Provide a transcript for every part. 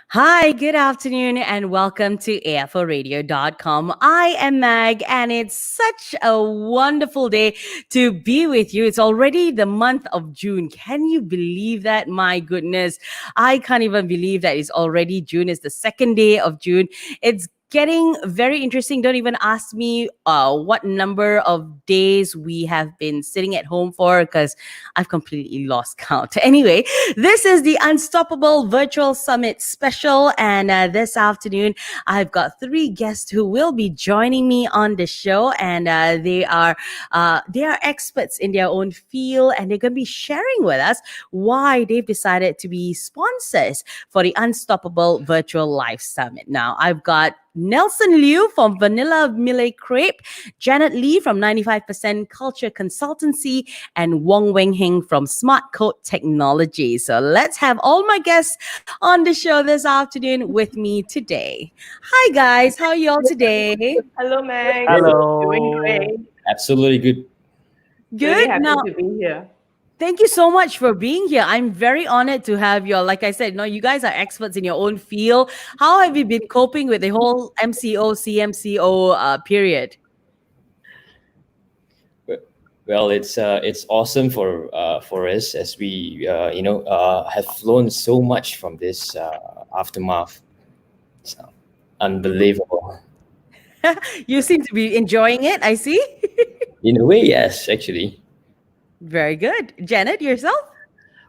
Hi, good afternoon, and welcome to aforadio.com. I am Mag, and it's such a wonderful day to be with you. It's already the month of June. Can you believe that? My goodness, I can't even believe that it's already June. It's the second day of June. It's getting very interesting. Don't even ask me what number of days we have been sitting at home for, because I've completely lost count. Anyway, this is the Unstoppable Virtual Summit special, and this afternoon I've got three guests who will be joining me on the show, and they are experts in their own field, and they're going to be sharing with us why they've decided to be sponsors for the Unstoppable Virtual Life Summit. Now, I've got Nelson Liu from Mille Crepe, Janet Lee from 95% Culture Consultancy, and Wong Weng Hing from Smart Code Technology. So let's have all my guests on the show this afternoon with me today. Hi guys, how are you all today? Hello, Meg. Doing Hello. great. Absolutely good. Really Good. happy Now, to be here. thank you so much for being here. I'm very honored to have you all. Like I said, you guys are experts in your own field. How have you been coping with the whole MCO, CMCO period? Well, it's awesome for us as we have flown so much from this aftermath. It's unbelievable. You seem to be enjoying it, I see. In a way, yes, actually. Very good. Janet, yourself?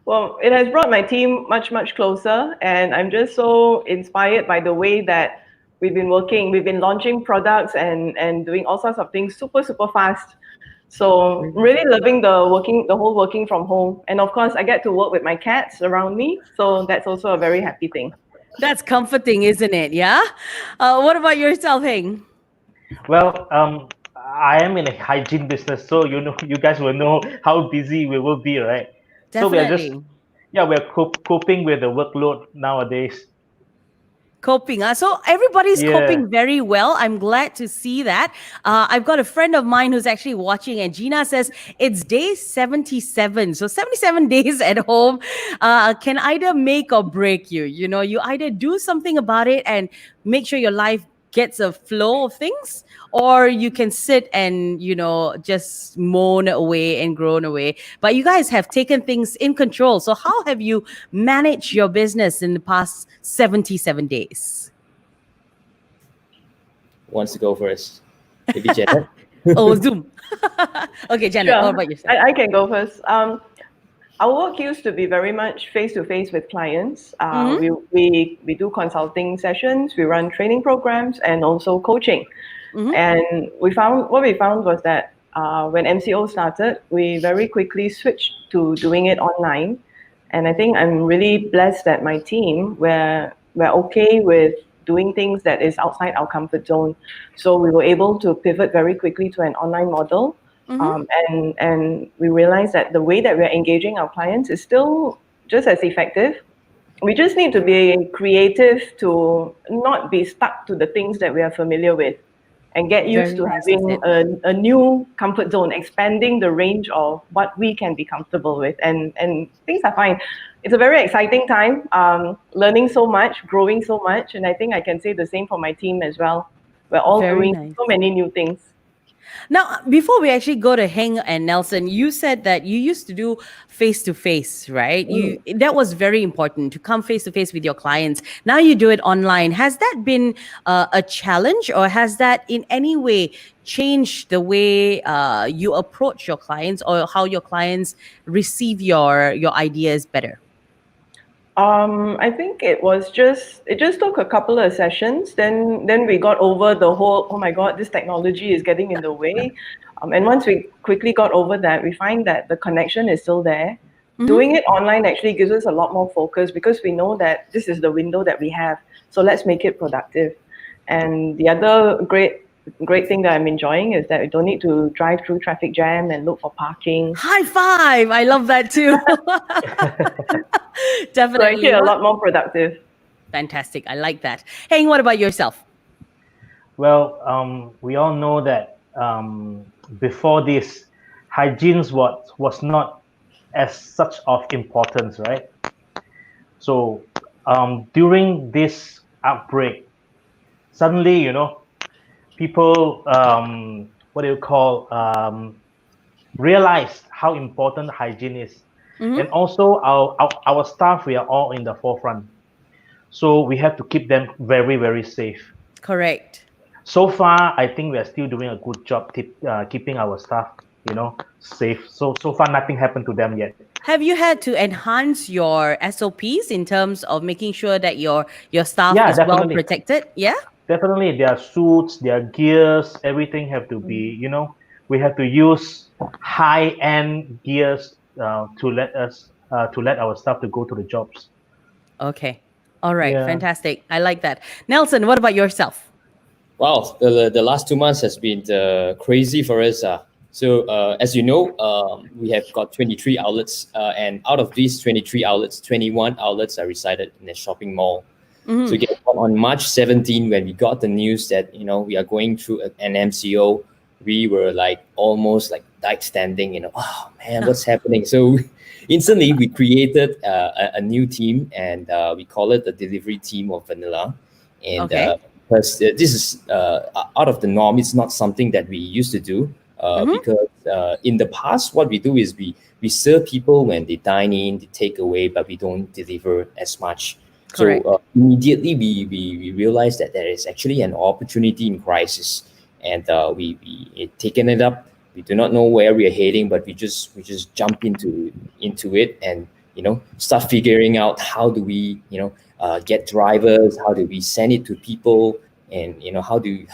Well, it has brought my team much, much closer, and I'm just so inspired by the way that we've been working. We've been launching products and doing all sorts of things super, super fast. So really loving the whole working from home. And of course, I get to work with my cats around me. So that's also a very happy thing. That's comforting, isn't it? Yeah. What about yourself, Heng? Well, I am in a hygiene business, so you guys will know how busy we will be, right? So we are just, Definitely. yeah, we're coping with the workload nowadays. Coping. So everybody's Yeah. coping very well. I'm glad to see that. I've got a friend of mine who's actually watching, and Gina says it's day 77. So 77 days at home can either make or break you. You either do something about it and make sure your life gets a flow of things, or you can sit and just moan away and groan away. But you guys have taken things in control. So how have you managed your business in the past 77 days? Who wants to go first? Maybe Janet. Oh, Zoom. Okay, Janet, what Sure, about yourself? I can go first. Our work used to be very much face to face with clients. We do consulting sessions, we run training programs, and also coaching. And what we found was that when MCO started, we very quickly switched to doing it online. And I think I'm really blessed that my team we're okay with doing things that is outside our comfort zone. So we were able to pivot very quickly to an online model. And we realized that the way that we're engaging our clients is still just as effective. We just need to be creative to not be stuck to the things that we are familiar with and get used Very to nicely having said. a new comfort zone, expanding the range of what we can be comfortable with. And things are fine. It's a very exciting time, learning so much, growing so much. And I think I can say the same for my team as well. We're all Very doing nice. so many new things. Now, before we actually go to Heng and Nelson, you said that you used to do face to face, right? That was very important, to come face to face with your clients. Now you do it online. Has that been a challenge, or has that in any way changed the way you approach your clients, or how your clients receive your ideas better? I think it just took a couple of sessions. Then we got over the whole, oh my God, this technology is getting in the way. And once we quickly got over that, we find that the connection is still there. Doing it online actually gives us a lot more focus because we know that this is the window that we have. So let's make it productive. And the other great thing that I'm enjoying is that we don't need to drive through traffic jam and look for parking. High five! I love that too. So Definitely. actually a lot more productive. Fantastic. I like that. Heng, what about yourself? Well, we all know that before this, hygiene was not as such of importance, right? So during this outbreak, suddenly, people, what do you call, realized how important hygiene is. And also our staff, we are all in the forefront. So we have to keep them very, very safe. Correct. So far, I think we are still doing a good job keeping our staff, safe. So far, nothing happened to them yet. Have you had to enhance your SOPs in terms of making sure that your staff Yeah, is well definitely. protected? Yeah. Definitely, their suits, their gears, everything have to be, we have to use high-end gears to let our staff to go to the jobs. Okay. All right. Yeah. Fantastic. I like that. Nelson, what about yourself? Wow, the last 2 months has been crazy for us. As you know, we have got 23 outlets, and out of these 23 outlets, 21 outlets are resided in a shopping mall. So guess what? On March 17, when we got the news that we are going through an MCO, we were like almost like died standing. Oh man, what's happening? So instantly we created a new team, and we call it the delivery team of Vanilla. And Okay. because this is out of the norm, it's not something that we used to do. Because in the past, what we do is we serve people when they dine in, they take away, but we don't deliver as much. Correct. So immediately we realized that there is actually an opportunity in crisis, and we taken it up. We do not know where we are heading, but we just jump into it, and start figuring out how do we get drivers, how do we send it to people, and how do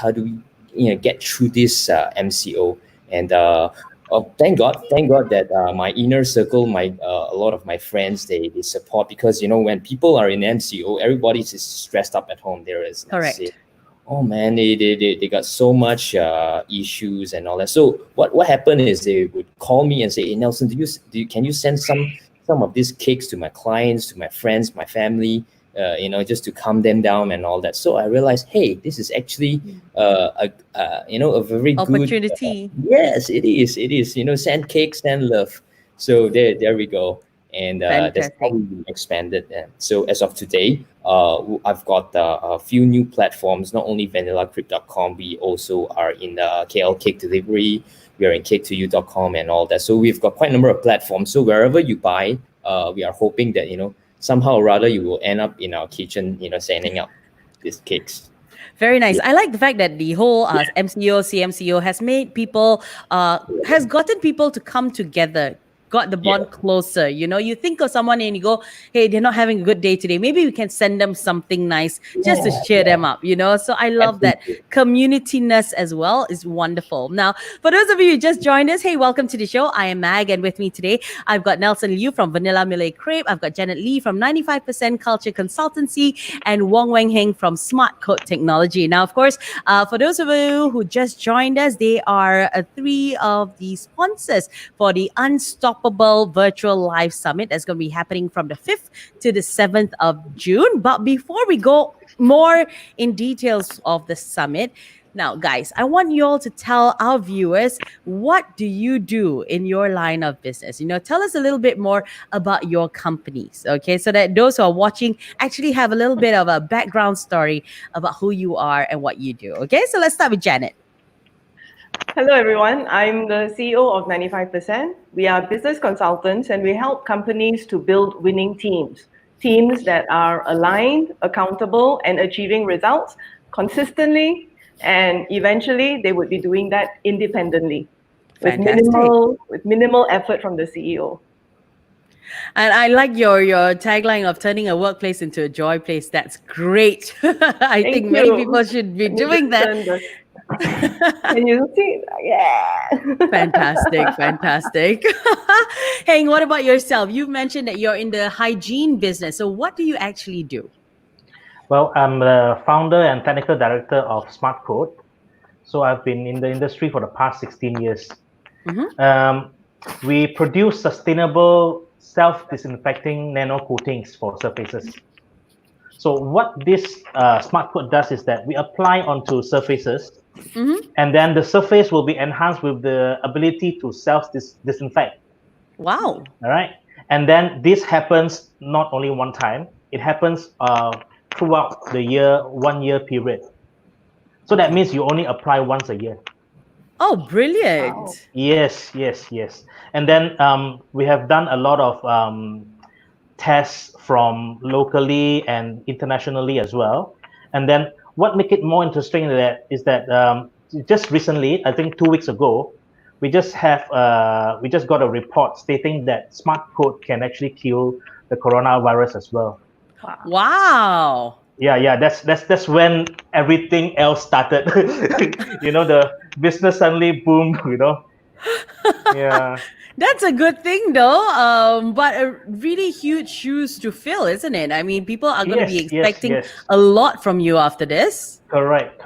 we get through this MCO. And thank God that my inner circle, my a lot of my friends, they support, because when people are in MCO, everybody's just stressed up at home. There is like, say, Correct. oh man, they got so much issues and all that. So what happened is they would call me and say, hey Nelson, can you send some of these cakes to my clients, to my friends, my family, just to calm them down and all that. So I realized, hey, this is actually a very good Opportunity. yes, it is. It is. Send cake, send love. So there we go. And that's how Fantastic. we expanded. And so as of today, I've got a few new platforms. Not only vanillacrepe.com, we also are in the KL Cake Delivery. We are in cake2you.com and all that. So we've got quite a number of platforms. So wherever you buy, we are hoping that somehow or rather you will end up in our kitchen, sending out these cakes. Very nice. I like the fact that the whole MCO, CMCO has made people, has gotten people to come together, got the bond Yeah. closer. You think of someone and you go, hey, they're not having a good day today. Maybe we can send them something nice just to cheer them up, So I love that Absolutely. community-ness as well is wonderful. Now, for those of you who just joined us, hey, welcome to the show. I am Mag, and with me today, I've got Nelson Liu from Vanilla Mille Crepe. I've got Janet Lee from 95% Culture Consultancy, and Wong Weng Heng from Smart Code Technology. Now, of course, for those of you who just joined us, they are three of the sponsors for the Unstoppable Virtual Live Summit that's going to be happening from the 5th to the 7th of June. But before we go more in details of the summit, now, guys, I want you all to tell our viewers, what do you do in your line of business? Tell us a little bit more about your companies, okay? So that those who are watching actually have a little bit of a background story about who you are and what you do, okay? So let's start with Janet. Hello, everyone. I'm the CEO of 95%. We are business consultants, and we help companies to build winning teams that are aligned, accountable, and achieving results consistently. And eventually, they would be doing that independently with Fantastic. minimal effort from the CEO. And I like your tagline of turning a workplace into a joy place. That's great. I Thank think many you. people should be Let me doing just that. turn the- Can you see? Yeah. Fantastic, fantastic. Heng, what about yourself? You've mentioned that you're in the hygiene business. So what do you actually do? Well, I'm the founder and technical director of Smart Code. So I've been in the industry for the past 16 years. We produce sustainable self-disinfecting nano coatings for surfaces. So what this Smart Code does is that we apply onto surfaces, and then the surface will be enhanced with the ability to self-disinfect. Wow. All right. And then this happens not only one time, it happens throughout the year, 1 year period. So that means you only apply once a year. Oh, brilliant. Wow. Yes. And then we have done a lot of tests from locally and internationally as well. And then what make it more interesting is that just recently, I think 2 weeks ago, we just got a report stating that smart code can actually kill the coronavirus as well. Wow. Yeah, that's when everything else started. The business suddenly boomed. Yeah. That's a good thing, though. But a really huge shoes to fill, isn't it? I mean, people are going to be expecting Yes. a lot from you after this. Correct.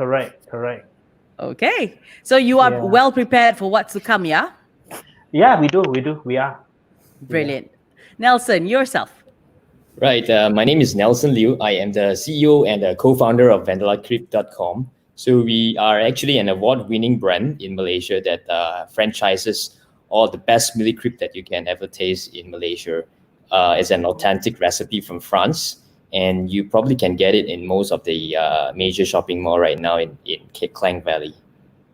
Okay. So you are Yeah. well prepared for what's to come, yeah? Yeah, we are. Brilliant. Nelson, yourself. Right. My name is Nelson Liu. I am the CEO and the co-founder of Crepe.com. So we are actually an award-winning brand in Malaysia that franchises all the best Mille Crepe that you can ever taste in Malaysia. It's an authentic recipe from France, and you probably can get it in most of the major shopping mall right now in Klang Valley.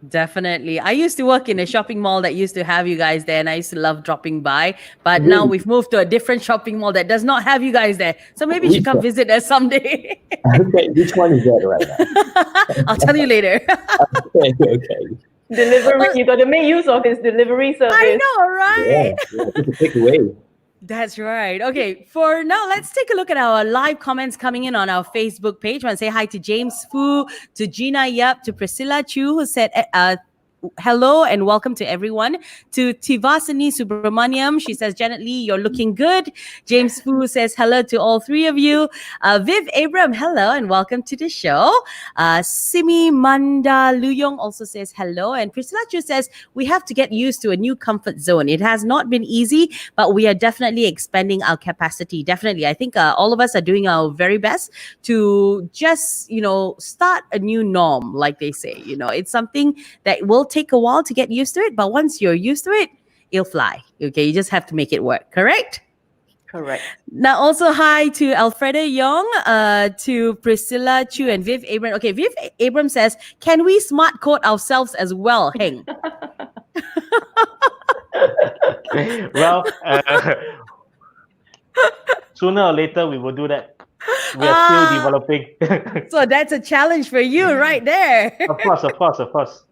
Definitely. I used to work in a shopping mall that used to have you guys there, and I used to love dropping by. But now we've moved to a different shopping mall that does not have you guys there. So maybe you should come visit us someday. Okay, which one is that right now? I'll tell you later. Okay. Delivery, you got to make use of his delivery service. I know, right? Yeah, just a take away. That's right. Okay, for now, let's take a look at our live comments coming in on our Facebook page. I want to say hi to James Fu, to Gina Yap, to Priscilla Chu, who said hello and welcome to everyone. To Tivasini Subramaniam, she says, Janet Lee, you're looking good. James Fu says hello to all three of you. Viv Abram, hello and welcome to the show. Simi Manda Luyong also says hello. And Priscilla Chu says, we have to get used to a new comfort zone. It has not been easy, but we are definitely expanding our capacity. Definitely. I think all of us are doing our very best to just, start a new norm, like they say. It's something that will take a while to get used to it, but once you're used to it, it'll fly. Okay, you just have to make it work. Correct? Correct. Now, also hi to Alfreda Young, to Priscilla Chu and Viv Abram. Okay, Viv Abram says, can we smart code ourselves as well, Heng? Well, sooner or later we will do that. We are still developing. So that's a challenge for you right there. Of course.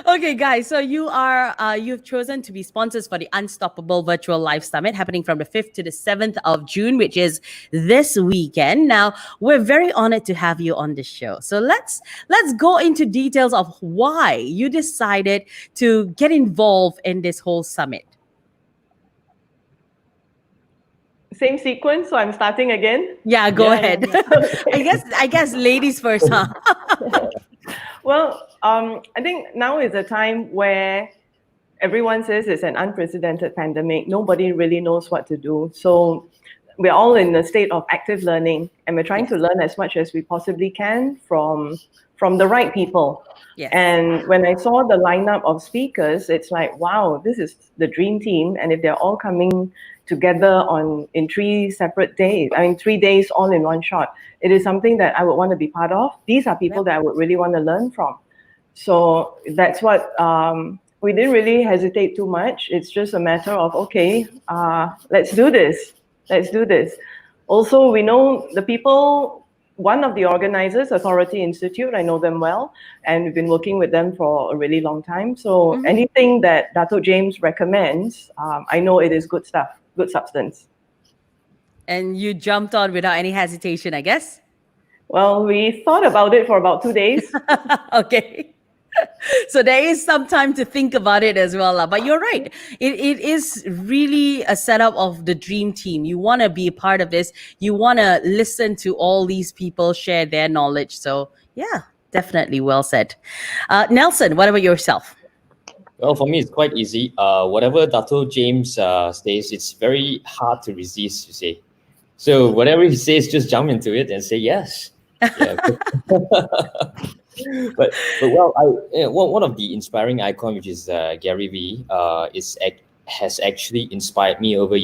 Okay, guys. So you've chosen to be sponsors for the Unstoppable Virtual Live Summit happening from the 5th to the 7th of June, which is this weekend. Now, we're very honored to have you on the show. So let's go into details of why you decided to get involved in this whole summit. Same sequence, so I'm starting again. Yeah, go ahead. Okay. I guess ladies first, huh? Well, I think now is a time where everyone says it's an unprecedented pandemic. Nobody really knows what to do. So we're all in a state of active learning, and we're trying to learn as much as we possibly can from the right people. Yes. And when I saw the lineup of speakers, it's like, wow, this is the dream team. And if they're all coming together in 3 separate days, 3 days all in one shot, it is something that I would want to be part of. These are people that I would really want to learn from. So that's what we didn't really hesitate too much. It's just a matter of, okay, let's do this. Also, we know the people. One of the organizers, Authority Institute, I know them well, and we've been working with them for a really long time. So anything that Dato James recommends, I know it is good stuff, good substance. And you jumped on without any hesitation, I guess? Well, we thought about it for about 2 days. Okay. So there is some time to think about it as well. But you're right. It is really a setup of the dream team. You want to be a part of this. You want to listen to all these people share their knowledge. So yeah, definitely well said. Nelson, what about yourself? Well, for me, it's quite easy. Whatever Dato James says, it's very hard to resist, you say. So whatever he says, just jump into it and say yes. Yeah. but one of the inspiring icon, which is Gary Vee, has actually inspired me over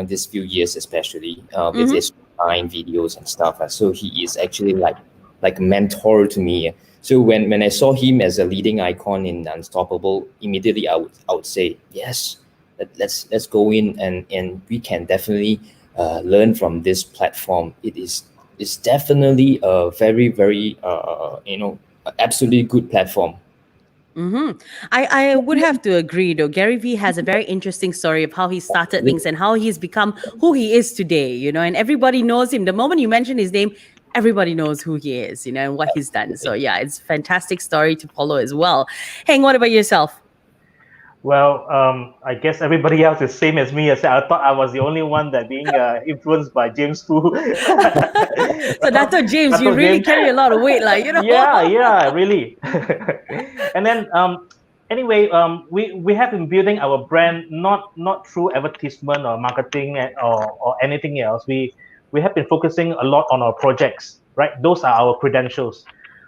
this few years, especially with his design videos and stuff. So he is actually like a mentor to me. So when I saw him as a leading icon in Unstoppable, immediately I would say yes, let's go in and we can definitely learn from this platform. It's definitely a very absolutely good platform. I would have to agree, though. Gary Vee has a very interesting story of how he started things and how he's become who he is today, and everybody knows him. The moment you mention his name, everybody knows who he is, and what he's done. So yeah, it's a fantastic story to follow as well. Heng, what about yourself? Well, I guess everybody else is same as me. I thought I was the only one that being influenced by James Fu. So Dato James, you Dato really James. carry a lot of weight, like, Yeah, really. And then anyway, we have been building our brand not through advertisement or marketing or anything else. We have been focusing a lot on our projects, right? Those are our credentials.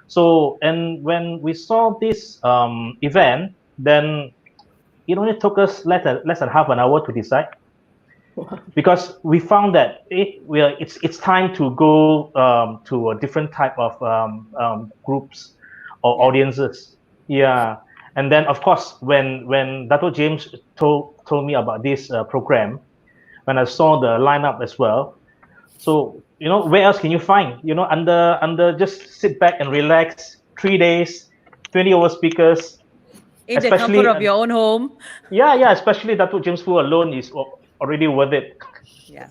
So, and when we saw this event, then it only took us less than half an hour to decide, because we found that it's time to go to a different type of groups or audiences. Yeah, and then of course when Dato James told me about this program, when I saw the lineup as well, so where else can you find under just sit back and relax, 3 days, 20-hour speakers. in the comfort of your own home. Yeah, especially Dato James Fu alone is already worth it. Yeah.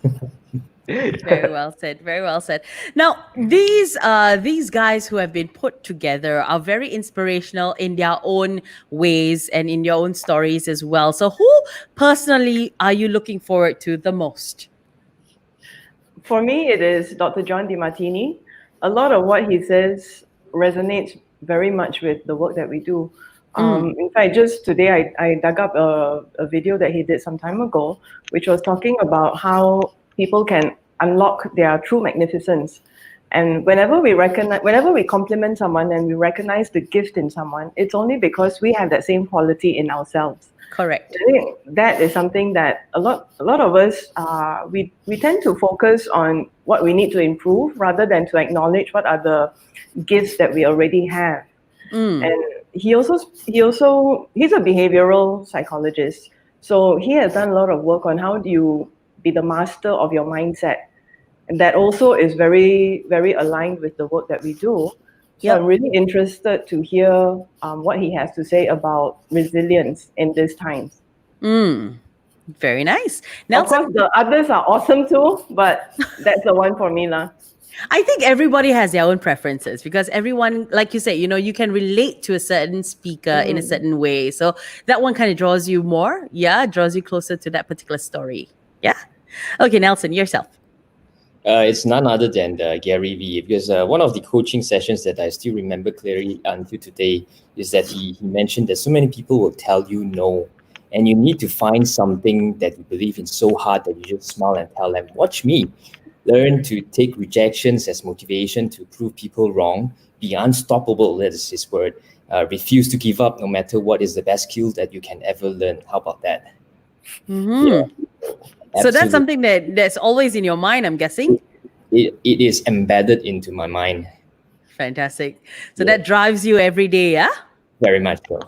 Very well said. Very well said. Now, these guys who have been put together are very inspirational in their own ways and in their own stories as well. So, who personally are you looking forward to the most? For me, it is Dr. John DiMartini. A lot of what he says resonates very much with the work that we do. In fact, just today, I dug up a video that he did some time ago, which was talking about how people can unlock their true magnificence. And whenever we compliment someone and we recognize the gift in someone, it's only because we have that same quality in ourselves. Correct. I think that is something that a lot of us we tend to focus on what we need to improve rather than to acknowledge what are the gifts that we already have. And he's a behavioral psychologist, so he has done a lot of work on how do you be the master of your mindset, and that also is very, very aligned with the work that we do. So I'm really interested to hear what he has to say about resilience in these times. Very nice. Nelson? Of course, the others are awesome too, but that's the one for me, lah. I think everybody has their own preferences because everyone, like you said, you can relate to a certain speaker in a certain way. So that one kind of draws you more. Yeah, draws you closer to that particular story. Yeah. Okay, Nelson, yourself. It's none other than Gary Vee, because one of the coaching sessions that I still remember clearly until today is that he mentioned that so many people will tell you no, and you need to find something that you believe in so hard that you just smile and tell them, watch me. Learn to take rejections as motivation to prove people wrong. Be unstoppable, that is his word. Refuse to give up no matter what is the best skill that you can ever learn. How about that? Yeah. So that's something that's always in your mind, I'm guessing? It is embedded into my mind. Fantastic. So that drives you every day, yeah? Very much so.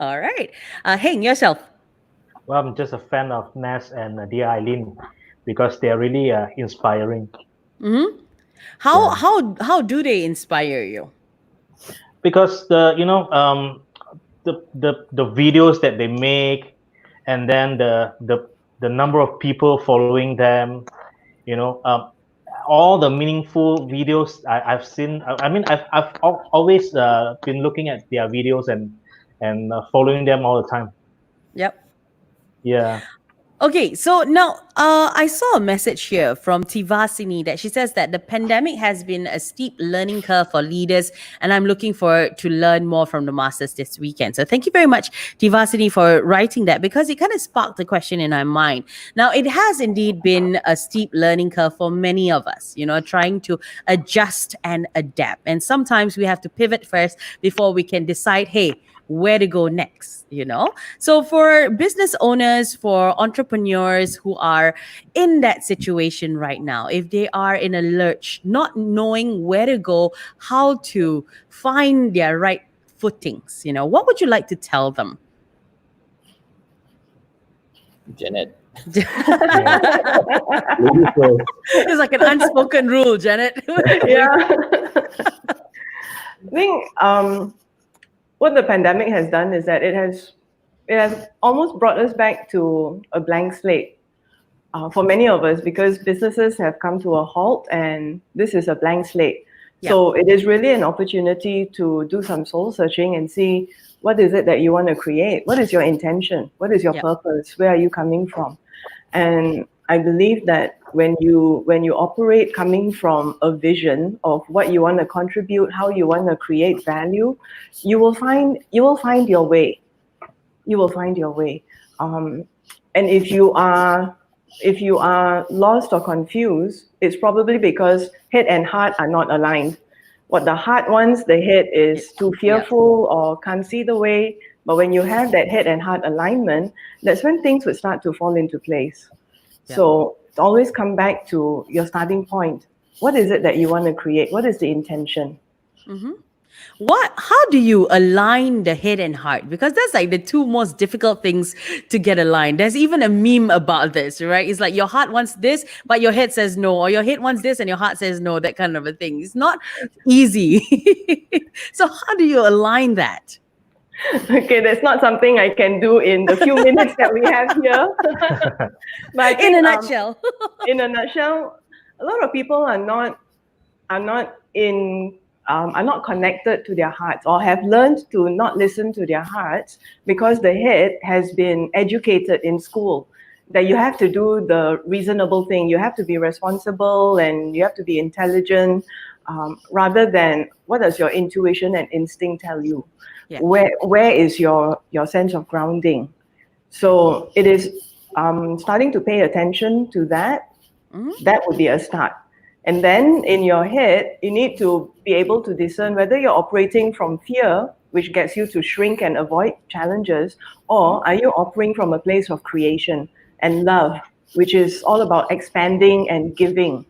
All right. Heng, yourself. Well, I'm just a fan of Nas and Dia Eileen because they're really inspiring. How do they inspire you? Because the videos that they make, and then the number of people following them, all the meaningful videos I've seen. I've always been looking at their videos and following them all the time. Yep. Yeah. Okay, so now I saw a message here from Tivasini that she says that the pandemic has been a steep learning curve for leaders, and I'm looking forward to learn more from the masters this weekend. So thank you very much, Tivasini, for writing that, because it kind of sparked the question in our mind. Now, it has indeed been a steep learning curve for many of us, trying to adjust and adapt. And sometimes we have to pivot first before we can decide, hey, where to go next, you know? So for business owners, for entrepreneurs who are in that situation right now, if they are in a lurch, not knowing where to go, how to find their right footings, you know, what would you like to tell them? Janet. Yeah. Ladies first. It's like an unspoken rule, Janet. Yeah. I think what the pandemic has done is that it has almost brought us back to a blank slate for many of us, because businesses have come to a halt and this is a blank slate. Yeah. So it is really an opportunity to do some soul searching and see what is it that you want to create? What is your intention? What is your Yeah. purpose? Where are you coming from? And I believe that when you operate coming from a vision of what you want to contribute, how you want to create value, you will find your way. You will find your way. And if you are lost or confused, it's probably because head and heart are not aligned. What the heart wants, the head is too fearful or can't see the way. But when you have that head and heart alignment, that's when things would start to fall into place. Yeah. So always come back to your starting point. What is it that you want to create? What is the intention? How do you align the head and heart? Because that's like the two most difficult things to get aligned. There's even a meme about this, right? It's like your heart wants this, but your head says no, or your head wants this and your heart says no, that kind of a thing. It's not easy. So how do you align that? Okay, that's not something I can do in the few minutes that we have here. But I In think, a nutshell. in a nutshell, a lot of people are not connected to their hearts, or have learned to not listen to their hearts, because the head has been educated in school that you have to do the reasonable thing, you have to be responsible, and you have to be intelligent, rather than what does your intuition and instinct tell you? Yeah. Where is your sense of grounding? So it is starting to pay attention to that. That would be a start. And then in your head, you need to be able to discern whether you're operating from fear, which gets you to shrink and avoid challenges, or are you operating from a place of creation and love, which is all about expanding and giving.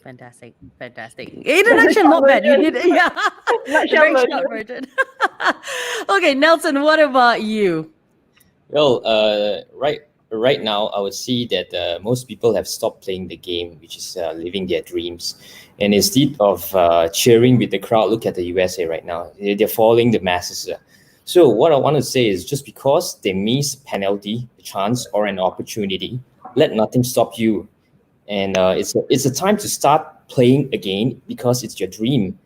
Fantastic. In a nutshell, not bad. You did, yeah. Nutshell Very version. short version. Okay, Nelson, what about you? Well, right now, I would see that most people have stopped playing the game, which is living their dreams. And instead of cheering with the crowd, look at the USA right now. They're following the masses. So what I want to say is, just because they miss a penalty, a chance, or an opportunity, let nothing stop you. And it's a time to start playing again, because it's your dream.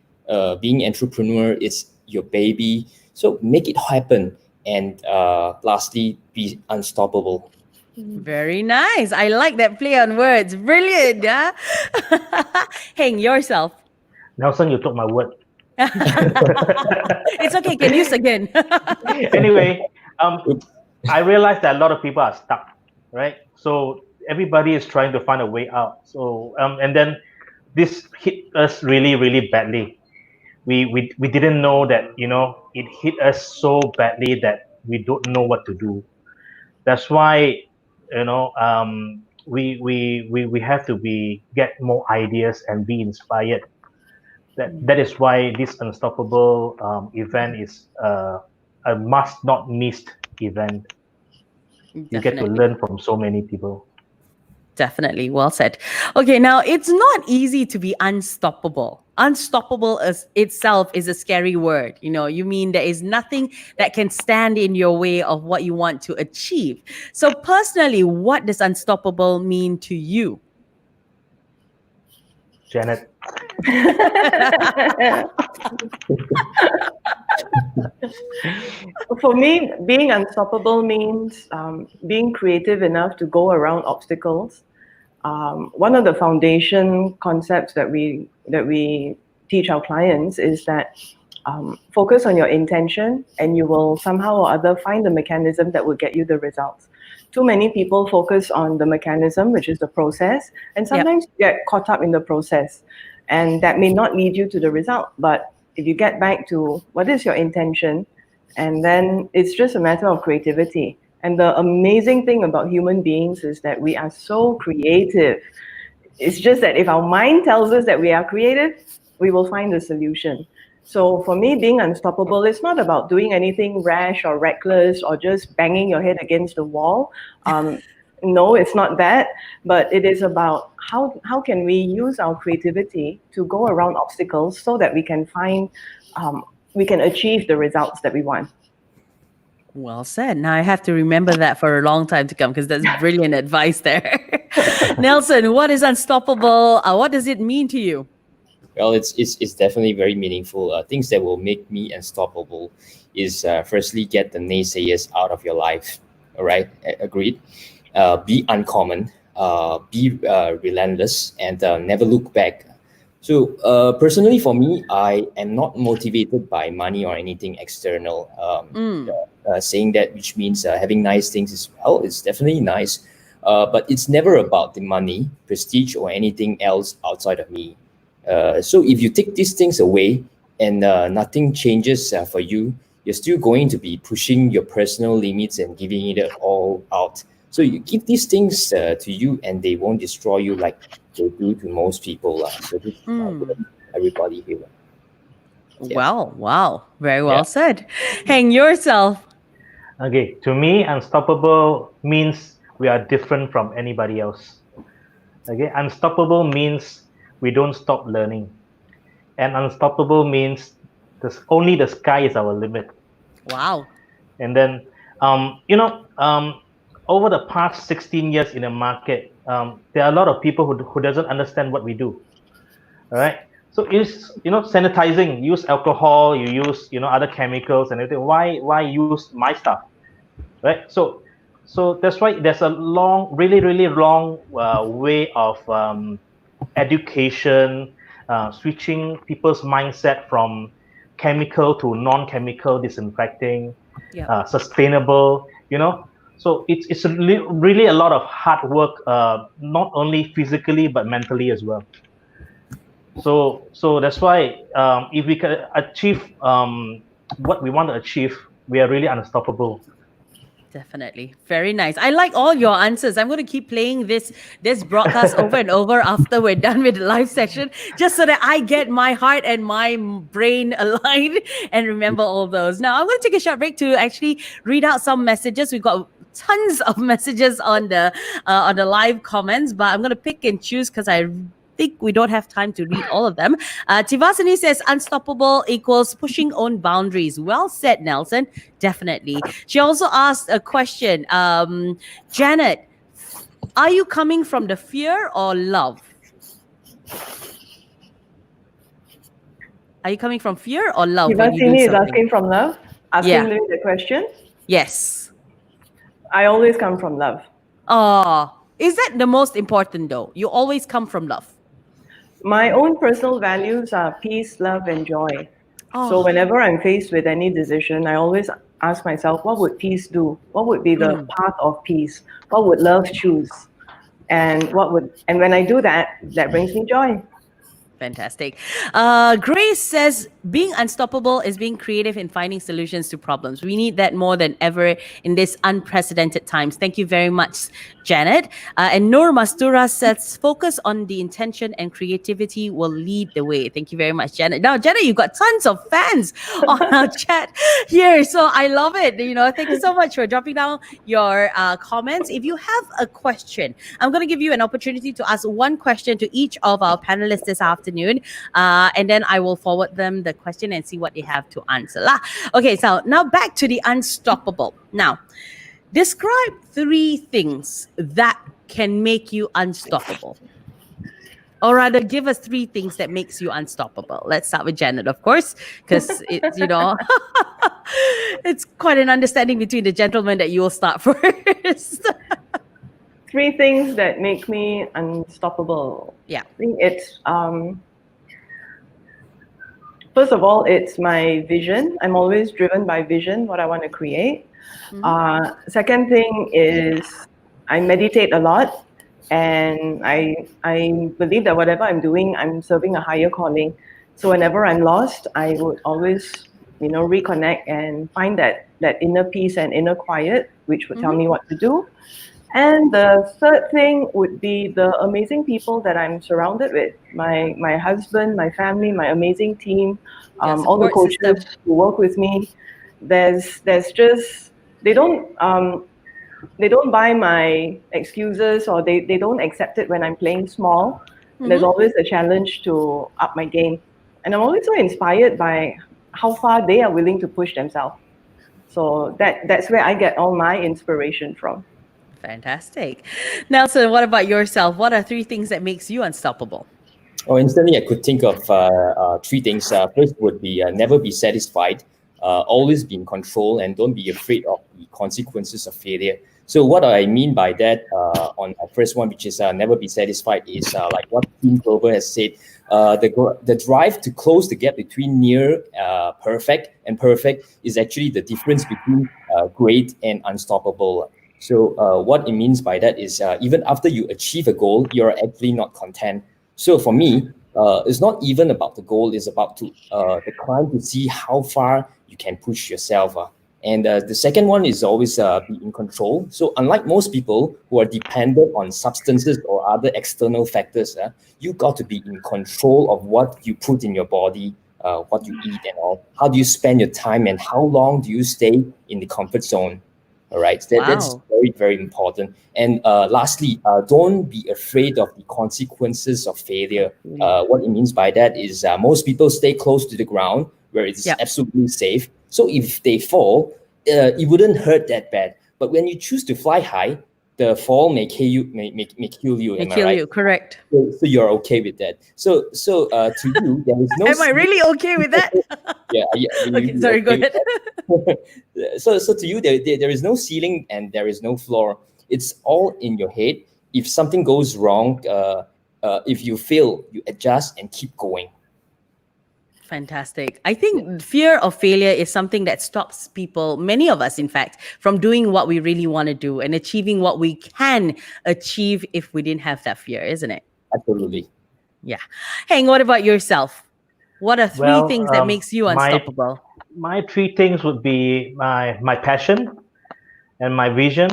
Being entrepreneur is your baby. So make it happen. And lastly, be unstoppable. Very nice. I like that play on words. Brilliant. Yeah. Hang yourself. Nelson, you took my word. It's okay. Can use again. Anyway, I realized that a lot of people are stuck, right? So everybody is trying to find a way out. So and then this hit us really, really badly. We didn't know that, it hit us so badly that we don't know what to do. That's why, we have to get more ideas and be inspired. That is why this unstoppable event is a must not missed event. You get to Definitely. learn from so many people. Definitely. Well said. Okay, now it's not easy to be unstoppable. Unstoppable as itself is a scary word. You mean there is nothing that can stand in your way of what you want to achieve. So personally, what does unstoppable mean to you? Janet. For me, being unstoppable means being creative enough to go around obstacles. One of the foundation concepts that we teach our clients is that focus on your intention, and you will somehow or other find the mechanism that will get you the results. Too many people focus on the mechanism, which is the process, and sometimes you get caught up in the process, and that may not lead you to the result. But if you get back to what is your intention, And then it's just a matter of creativity. And the amazing thing about human beings is that we are so creative. It's just that if our mind tells us that we are creative, we will find the solution. So for me, being unstoppable, it's not about doing anything rash or reckless or just banging your head against the wall. No, it's not that. But it is about how can we use our creativity to go around obstacles so that we can we can achieve the results that we want. Well said. Now I have to remember that for a long time to come because that's brilliant advice there. Nelson, what is unstoppable? What does it mean to you? Well, it's definitely very meaningful. Things that will make me unstoppable is firstly get the naysayers out of your life. All right, agreed. Be uncommon, be relentless, and never look back. So personally, for me, I am not motivated by money or anything external. Saying that, which means having nice things is, well, it's definitely nice, but it's never about the money, prestige, or anything else outside of me. So if you take these things away and nothing changes for you, you're still going to be pushing your personal limits and giving it all out. So you give these things to you and they won't destroy you like they do to most people. So this everybody here. Yeah. Wow. Very well said. Hang yourself. Okay, to me, unstoppable means we are different from anybody else. Okay, unstoppable means we don't stop learning. And unstoppable means only the sky is our limit. Wow. And then, over the past 16 years in the market, there are a lot of people who doesn't understand what we do. All right. So sanitizing, use alcohol, you use, other chemicals and everything. Why use my stuff? Right. So that's why there's a really long way of education, switching people's mindset from chemical to non-chemical disinfecting, sustainable, So it's really a lot of hard work, not only physically but mentally as well. So that's why if we can achieve what we want to achieve, we are really unstoppable. Definitely. Very nice. I like all your answers. I'm going to keep playing this broadcast over and over after we're done with the live session, just so that I get my heart and my brain aligned and remember all those. Now, I'm going to take a short break to actually read out some messages. We've got tons of messages on the live comments, but I'm going to pick and choose because I think we don't have time to read all of them. Tivasini says unstoppable equals pushing own boundaries. Well said, Nelson. Definitely. She also asked a question. Janet, are you coming from the fear or love? Are you coming from fear or love when you do Tivasini is something? asking from love, asking me the question. Yes. I always come from love. Oh, is that the most important though? You always come from love. My own personal values are peace, love, and joy. Oh. So whenever I'm faced with any decision, I always ask myself, what would peace do? What would be the path of peace? What would love choose? And when I do that, that brings me joy. Fantastic. Grace says being unstoppable is being creative in finding solutions to problems. We need that more than ever in this unprecedented times. Thank you very much, Janet. And Noor Mastura says focus on the intention and creativity will lead the way. Thank you very much, Janet. Now, Janet, you've got tons of fans on our chat here. So I love it. Thank you so much for dropping down your comments. If you have a question, I'm going to give you an opportunity to ask one question to each of our panelists this afternoon. And then I will forward them the question and see what they have to answer. Okay, so now back to the unstoppable. Now, describe 3 things that can make you unstoppable. Or rather, give us 3 things that makes you unstoppable. Let's start with Janet, of course, because it's, it's quite an understanding between the gentlemen that you will start first. 3 things that make me unstoppable. Yeah. I think it's, first of all, it's my vision. I'm always driven by vision, what I want to create. Second thing is I meditate a lot. And I believe that whatever I'm doing, I'm serving a higher calling. So whenever I'm lost, I would always reconnect and find that inner peace and inner quiet, which would tell me what to do. And the third thing would be the amazing people that I'm surrounded with. My husband, my family, my amazing team, all the support coaches system. who work with me. There's just they don't buy my excuses, or they don't accept it when I'm playing small. There's always a challenge to up my game. And I'm always so inspired by how far they are willing to push themselves. So that's where I get all my inspiration from. Fantastic. Nelson, what about yourself? What are 3 things that makes you unstoppable? Oh, instantly I could think of 3 things. First would be never be satisfied, always be in control, and don't be afraid of the consequences of failure. So what I mean by that on my first one, which is never be satisfied, is like what Tim Grover has said, the drive to close the gap between near perfect and perfect is actually the difference between great and unstoppable. So what it means by that is even after you achieve a goal, you're actually not content. So for me, it's not even about the goal, it's about the climb to see how far you can push yourself. And the second one is always be in control. So unlike most people who are dependent on substances or other external factors, you got to be in control of what you put in your body, what you eat and all. How do you spend your time, and how long do you stay in the comfort zone? All right, that's Wow. very, very important. And lastly, don't be afraid of the consequences of failure. What it means by that is most people stay close to the ground where it's Yep. absolutely safe. So if they fall, it wouldn't hurt that bad. But when you choose to fly high, the fall may kill you. May kill you. May Am I kill right? you, correct. So you're okay with that. So to you, there is no. Am I really okay with that? Yeah, Okay, you sorry, go okay with ahead. that? So to you, there is no ceiling and there is no floor. It's all in your head. If something goes wrong, if you fail, you adjust and keep going. Fantastic. I think fear of failure is something that stops people, many of us, in fact, from doing what we really want to do and achieving what we can achieve if we didn't have that fear, isn't it? Absolutely. Yeah. Heng, what about yourself? What are 3 Well, things that makes you unstoppable? my 3 things would be my passion, and my vision,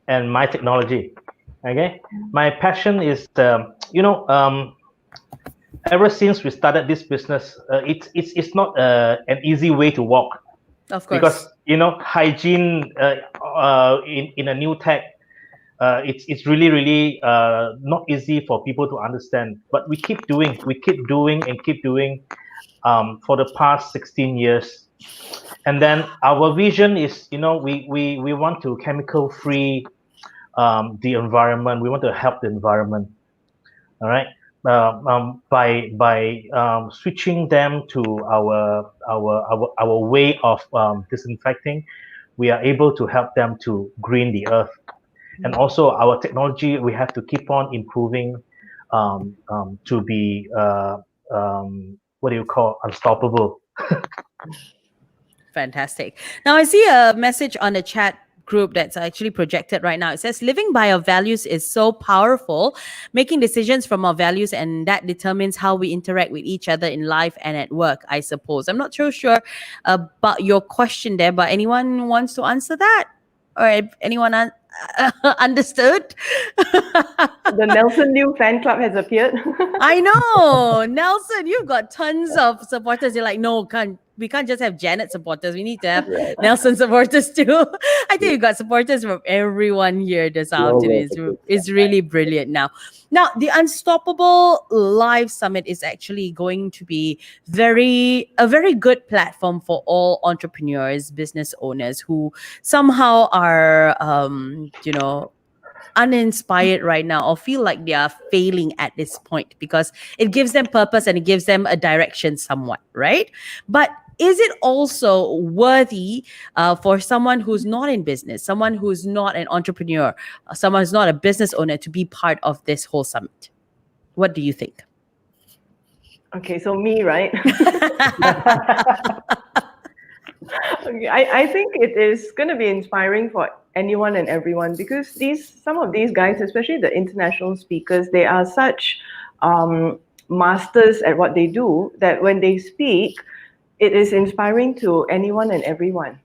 and my technology. Okay, my passion is ever since we started this business, it's not an easy way to walk, Of because course. hygiene in a new tech, it's really not easy for people to understand. But we keep doing and keep doing for the past 16 years. And then our vision is, we want to chemical free the environment. We want to help the environment. All right. By switching them to our way of disinfecting, we are able to help them to green the earth. And also our technology, we have to keep on improving to be what do you call, unstoppable. Fantastic. Now, I see a message on the chat group that's actually projected right now. It says, living by our values is so powerful, making decisions from our values, and that determines how we interact with each other in life and at work, I suppose. I'm not so sure about your question there, but anyone wants to answer that? Or if anyone understood? The Nelson Liu fan club has appeared. I know. Nelson, you've got tons of supporters. You're like, no, we can't just have Janet supporters. We need to have Right. Nelson supporters too. I think you've got supporters from everyone here this We all afternoon. love the good It's stuff, really brilliant now. Now, the Unstoppable Live Summit is actually going to be a very good platform for all entrepreneurs, business owners who somehow are, uninspired right now or feel like they are failing at this point, because it gives them purpose and it gives them a direction somewhat, right? But is it also worthy for someone who's not in business, someone who's not an entrepreneur, someone who's not a business owner to be part of this whole summit? What do you think? Okay, so me, right? Okay, I think it is going to be inspiring for anyone and everyone, because some of these guys, especially the international speakers, they are such masters at what they do that when they speak, it is inspiring to anyone and everyone.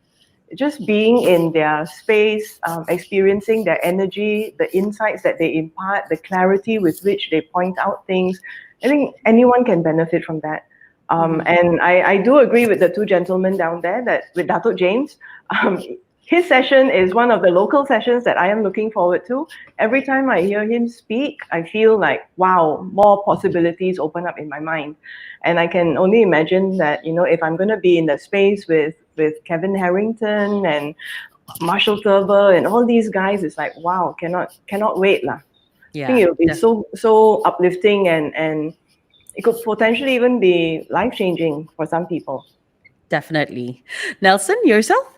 Just being in their space, experiencing their energy, the insights that they impart, the clarity with which they point out things. I think anyone can benefit from that. And I do agree with the two gentlemen down there that with Dato James, his session is one of the local sessions that I am looking forward to. Every time I hear him speak, I feel like, wow, more possibilities open up in my mind. And I can only imagine that, if I'm going to be in the space with Kevin Harrington and Marshall Thurber and all these guys, it's like, wow, cannot wait lah. I think it'll be so uplifting and it could potentially even be life-changing for some people. Definitely. Nelson, yourself?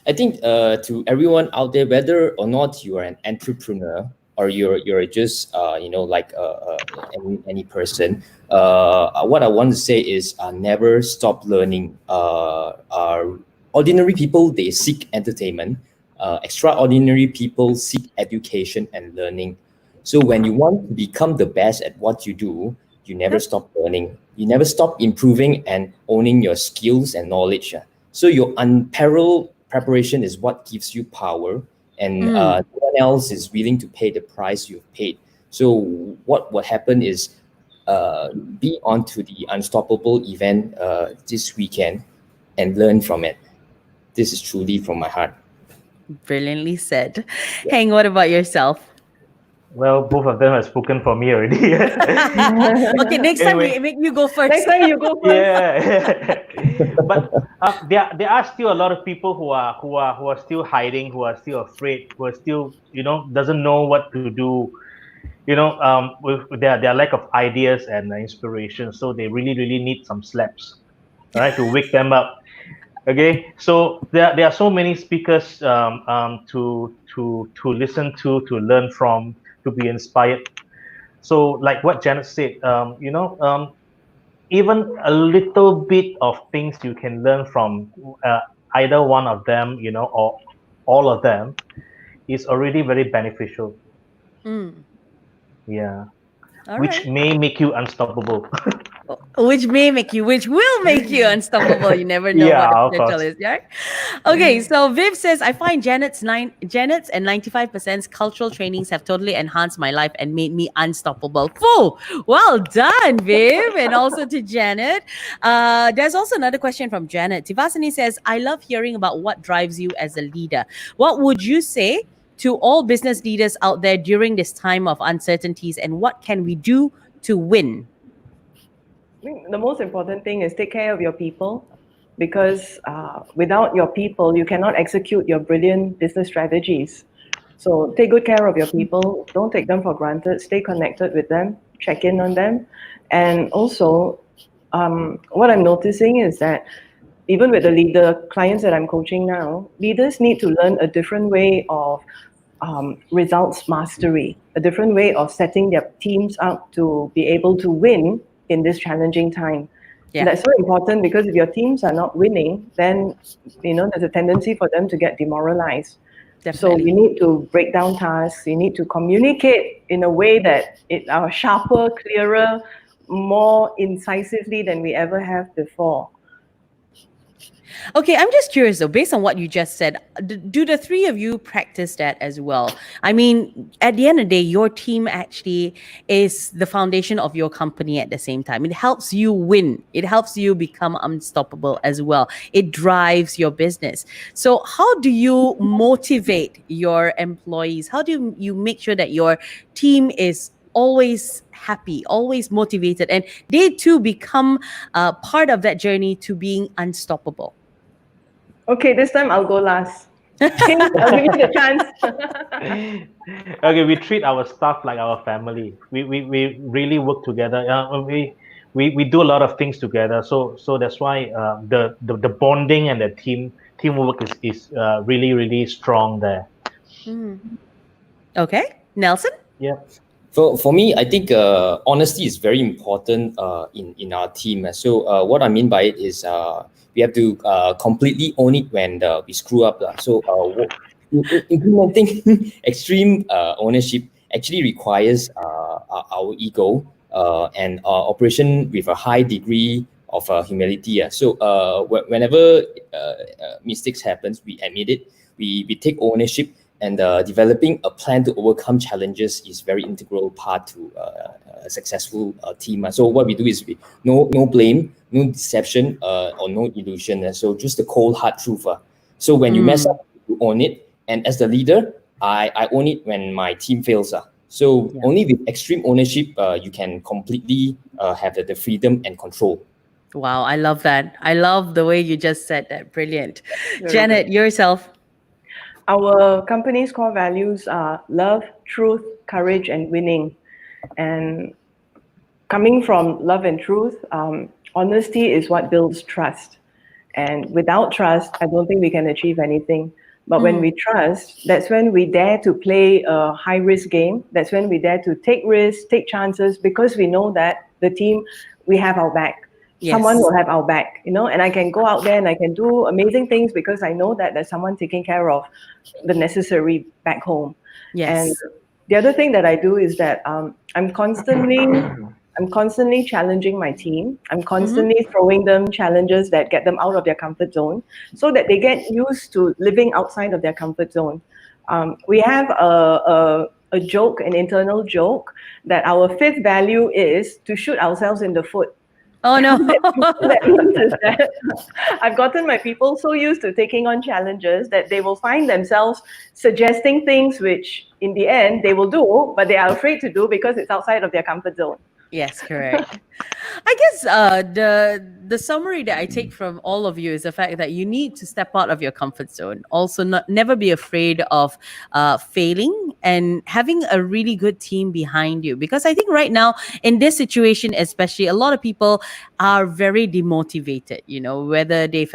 I think to everyone out there, whether or not you are an entrepreneur or you're just any person, what I want to say is never stop learning. Ordinary people, they seek entertainment. Extraordinary people seek education and learning. So when you want to become the best at what you do, you never stop learning. You never stop improving and owning your skills and knowledge. So your unparalleled preparation is what gives you power, and no one else is willing to pay the price you've paid. So what will happen is be on to the Unstoppable event this weekend and learn from it. This is truly from my heart. Brilliantly said. Heng, what about yourself? Well, both of them have spoken for me already. Okay, next time we make you go first. Next time you go first. Yeah. But there are still a lot of people who are still hiding, who are still afraid, who are still doesn't know what to do, with their lack of ideas and inspiration. So they really need some slaps, right, to wake them up. Okay, so there are so many speakers to listen to learn from, to be inspired. So like what Janet said, even a little bit of things you can learn from either one of them, or all of them, is already very beneficial. Yeah. Which may make you unstoppable. Which will make you unstoppable. You never know what the potential is, right? Okay, so Viv says, I find Janet's and 95% cultural trainings have totally enhanced my life and made me unstoppable. Full. Well done, Viv, and also to Janet. There's also another question from Janet. Tivasani says, I love hearing about what drives you as a leader. What would you say to all business leaders out there during this time of uncertainties, and what can we do to win? I think the most important thing is take care of your people, because without your people, you cannot execute your brilliant business strategies. So take good care of your people. Don't take them for granted. Stay connected with them. Check in on them. And also, what I'm noticing is that even with the clients that I'm coaching now, leaders need to learn a different way of results mastery, a different way of setting their teams up to be able to win in this challenging time. Yeah. That's so important, because if your teams are not winning, then there's a tendency for them to get demoralized. Definitely. So we need to break down tasks. We need to communicate in a way that it are sharper, clearer, more incisively than we ever have before. Okay, I'm just curious though, based on what you just said, do the three of you practice that as well? I mean, at the end of the day, your team actually is the foundation of your company at the same time. It helps you win. It helps you become unstoppable as well. It drives your business. So how do you motivate your employees? How do you make sure that your team is always happy, always motivated, and they too become part of that journey to being unstoppable? Okay, this time I'll go last. I'll give you the chance. Okay, we treat our staff like our family. We really work together. We do a lot of things together. So that's why the bonding and the teamwork is really strong there. Okay, Nelson? Yeah. For me, I think honesty is very important in our team. So what I mean by it is we have to completely own it when we screw up. So implementing extreme ownership actually requires our ego and our operation with a high degree humility. So whenever mistakes happens, we admit it, we take ownership, and developing a plan to overcome challenges is very integral part to a successful team. So what we do is no blame, no deception, or no illusion. So just the cold hard truth. So when you mess up, you own it. And as the leader, I own it when my team fails. So only with extreme ownership, you can completely have the freedom and control. Wow, I love that. I love the way you just said that. Brilliant. Very Janet, good. yourself. Our company's core values are love, truth, courage, and winning. And coming from love and truth, honesty is what builds trust. And without trust, I don't think we can achieve anything. But when we trust, that's when we dare to play a high-risk game. That's when we dare to take risks, take chances, because we know that the team, we have our back. Yes. Someone will have our back, and I can go out there and I can do amazing things because I know that there's someone taking care of the necessary back home. Yes. And the other thing that I do is that I'm constantly challenging my team. I'm constantly throwing them challenges that get them out of their comfort zone so that they get used to living outside of their comfort zone. We have a joke, an internal joke, that our fifth value is to shoot ourselves in the foot. Oh, no. That means is that I've gotten my people so used to taking on challenges that they will find themselves suggesting things which in the end they will do, but they are afraid to do because it's outside of their comfort zone. Yes, correct. I guess the summary that I take from all of you is the fact that you need to step out of your comfort zone. Also, never be afraid of failing and having a really good team behind you. Because I think right now in this situation, especially, a lot of people are very demotivated. Whether they've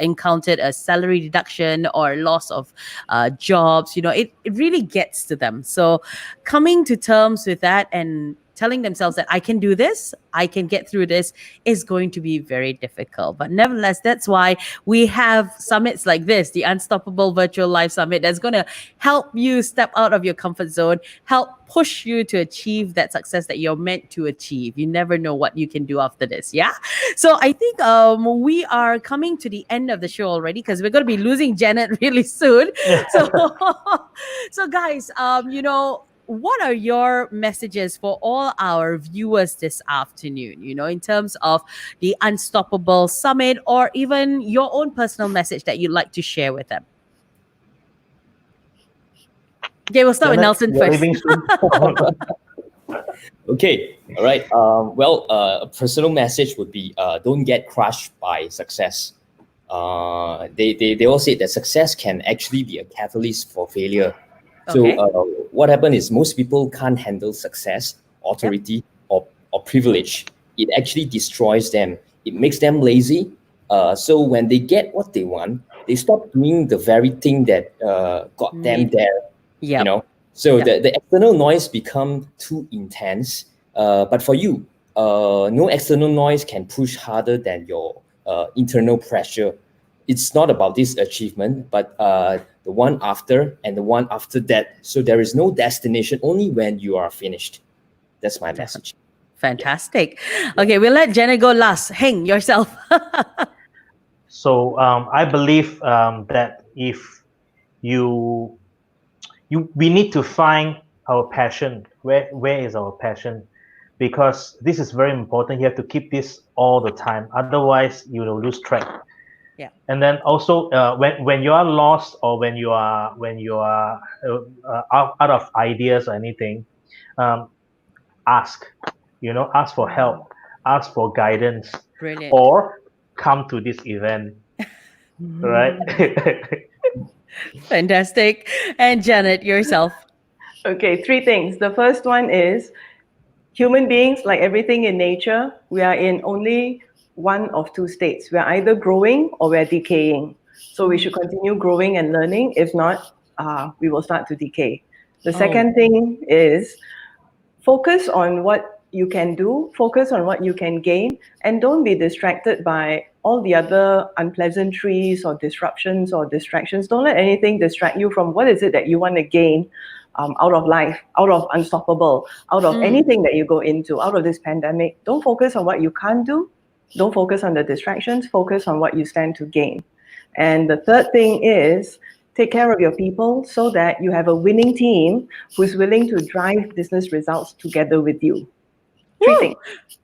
encountered a salary reduction or loss of jobs. It really gets to them. So coming to terms with that and telling themselves that I can do this, I can get through this, is going to be very difficult. But nevertheless, that's why we have summits like this, the Unstoppable Virtual Live Summit, that's going to help you step out of your comfort zone, help push you to achieve that success that you're meant to achieve. You never know what you can do after this. Yeah. So I think we are coming to the end of the show already because we're going to be losing Janet really soon. So guys, what are your messages for all our viewers this afternoon, in terms of the Unstoppable Summit, or even your own personal message that you'd like to share with them? Okay, we'll start with Nelson first. Okay, all right. A personal message would be don't get crushed by success. They all say that success can actually be a catalyst for failure. Okay. So what happened is most people can't handle success, authority, or privilege. It actually destroys them. It makes them lazy. So when they get what they want, they stop doing the very thing that got them there. Yeah. So the external noise become too intense. But for you, no external noise can push harder than your internal pressure. It's not about this achievement, but the one after and the one after that. So there is no destination, only when you are finished. That's my message. Fantastic. Okay, we'll let Jenna go last. Heng, yourself. So I believe that if we need to find our passion. Where is our passion? Because this is very important. You have to keep this all the time. Otherwise, you will lose track. Yeah. And then also when you are lost, or when you are out of ideas or anything, ask for help, ask for guidance. Brilliant. Or come to this event, right? Fantastic. And Janet, yourself. Okay, three things. The first one is human beings, like everything in nature, we are in only one of two states. We are either growing or we're decaying. So we should continue growing and learning. If not, we will start to decay. The second thing is focus on what you can do, focus on what you can gain, and don't be distracted by all the other unpleasantries or disruptions or distractions. Don't let anything distract you from what is it that you want to gain. out of life, out of Unstoppable, out of anything that you go into, out of this pandemic. Don't focus on what you can't do. Don't focus on the distractions. Focus on what you stand to gain. And the third thing is take care of your people so that you have a winning team who's willing to drive business results together with you. Three things.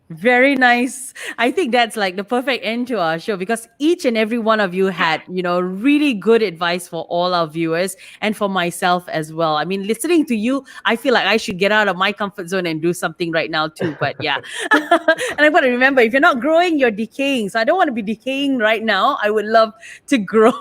Very nice. I think that's like the perfect end to our show because each and every one of you had, really good advice for all our viewers and for myself as well. I mean, listening to you, I feel like I should get out of my comfort zone and do something right now too. But yeah. And I've got to remember, if you're not growing, you're decaying. So I don't want to be decaying right now. I would love to grow.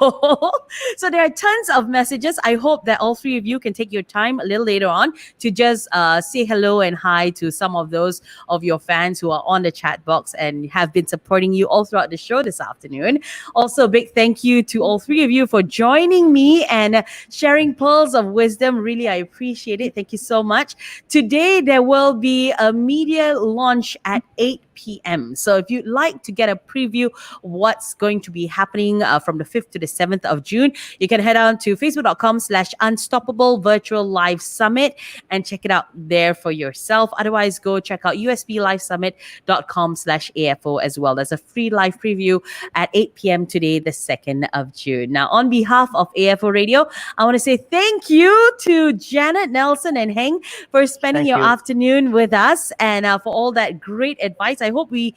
So there are tons of messages. I hope that all three of you can take your time a little later on to just say hello and hi to some of those of your fans who are on the chat box and have been supporting you all throughout the show this afternoon. Also, a big thank you to all three of you for joining me and sharing pearls of wisdom. Really, I appreciate it. Thank you so much. Today, there will be a media launch at 8 p.m. So if you'd like to get a preview what's going to be happening from the 5th to the 7th of June, you can head on to facebook.com/Unstoppable Virtual Live Summit and check it out there for yourself. Otherwise, go check out usbllivesummit.com/AFO as well. There's a free live preview at 8 p.m. today, the 2nd of June. Now, on behalf of AFO Radio, I want to say thank you to Janet, Nelson, and Heng for spending Thank your you. afternoon with us and for all that great advice. I hope we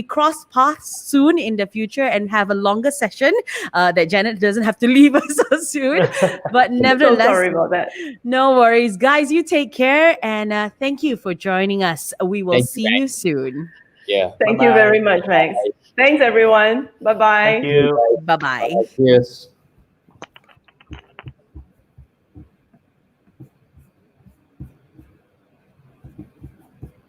cross paths soon in the future and have a longer session that Janet doesn't have to leave us so soon. But nevertheless, So sorry about that. no worries. Guys, you take care and thank you for joining us. We will Thank you, see you soon. Yeah. Thank you Bye-bye. very much, Max. Thanks, everyone. Bye-bye. Thank you. Bye-bye. Cheers.